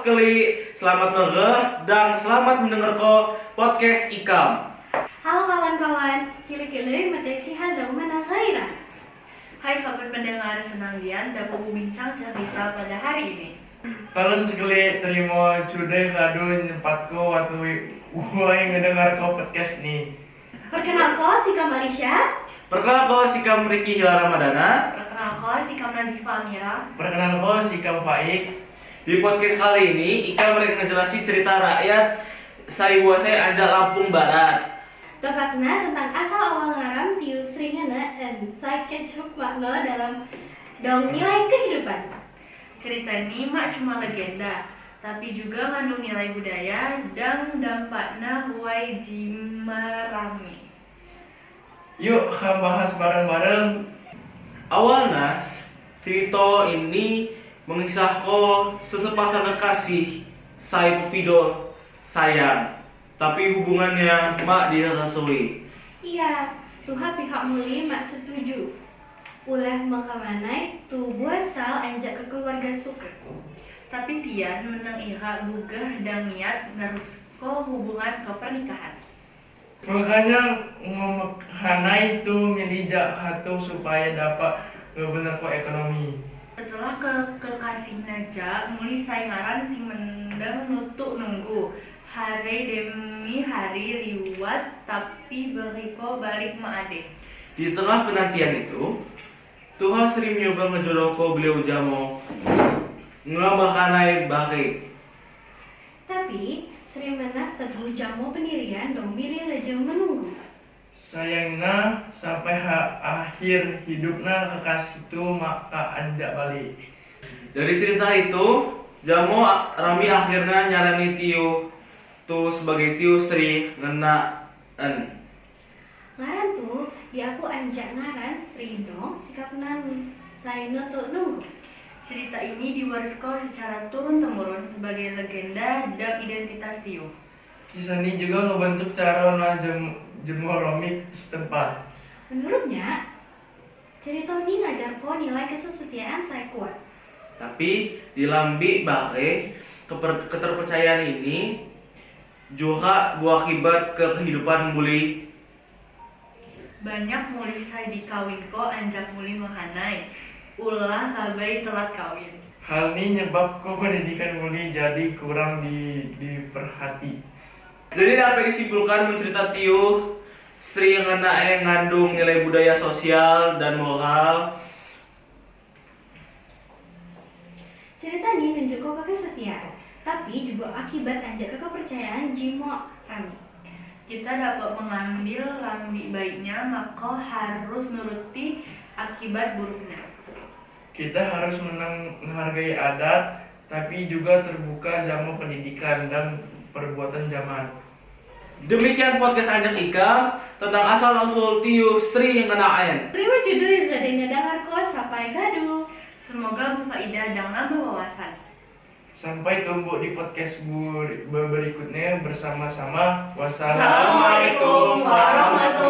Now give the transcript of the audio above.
sekali, selamat ngegeh dan selamat mendengar podcast Ikam. Halo kawan-kawan, kili-kili matesi hadau mana gairah. Hai kawan pendengar, senang Dian dapat berbincang cerita pada hari ini. Halo sekali, terima cude kado nyempatku waktu yang ngedengar kau podcast nih. Perkenalkan si Marisha. Perkenalkan Sikam Riki Hilal Ramadana. Perkenalkan si Nazifa Amira. Perkenalkan sikap Faik. Di podcast kali ini Ikam mereka ngejelasin cerita rakyat saya Anjak Lampung Barat. Tepatnya tentang asal awal ngaram tiu sringana dan saya kecup makna dalam dong nilai kehidupan. Cerita ini mak cuma legenda, tapi juga mengandung nilai budaya dan dampaknya huai jimarami. Yuk, bahas bareng-bareng. Awalnya cerita ini mengisahkan sesepasang kekasih saya Pupido sayang, tapi hubungannya mak dirasui. Iya, Tuhan pihak muli mak setuju. Ulah makamanai tu buasal anjak ke keluarga suka. Tapi Tian menang iha bugah dan niat narusko hubungan ke pernikahan. Makanya ngomongkanai itu milijak hatu supaya dapat bener kok ekonomi. Setelah kekasih naja muli saingaran sing mendang nutuk nunggu hari demi hari liwat tapi beriko balik maade. Di tengah penantian itu, Tuhan sering nyoba ngejodohko beliau jamo ngabakanai bake. Tapi Sri Menah teguh jamu pendirian dong milih lejeng menunggu. Sayangnya sampai akhir hidupnya kekasih itu maka anjak balik. Dari cerita itu, Jamo Rami akhirnya nyarani Tio tuh sebagai Tio Sri ngenaan. Ngaran tuh, di aku anjak ngaran Sri dong sikap nan saya nutuk nunggu. Cerita ini diwariskan secara turun-temurun sebagai legenda dan identitas Tio. Kisah ini juga ngebentuk cara jemur romik setempat. Menurutnya, cerita ini ngajar kok nilai kesetiaan saya kuat. Tapi di lambi bake keterpercayaan ini juga berakibat ke kehidupan muli. Banyak muli saya dikawin kok anjak muli mahanai. Ulah kabai telat kawin. Hal ini nyebab kok pendidikan muli jadi kurang diperhati. Jadi dapat disimpulkan mencerita Tio Sri yang ngandung nilai budaya sosial dan moral. Cerita ini menunjukkan kesetiaan, tapi juga akibat anjak kepercayaan Jimo Rami. Kita dapat mengambil lambi baiknya maka harus nuruti akibat buruknya. Kita harus menghargai adat, tapi juga terbuka sama pendidikan dan perbuatan zaman. Demikian podcast Anjak Ikam tentang asal-usul Tio Sri yang kenaan. Terima judul yang gede ngedengar kok sampai gaduh. Semoga berfaedah dan nambah wawasan. Sampai tumbuh di podcast berikutnya bersama-sama. Assalamualaikum warahmatullahi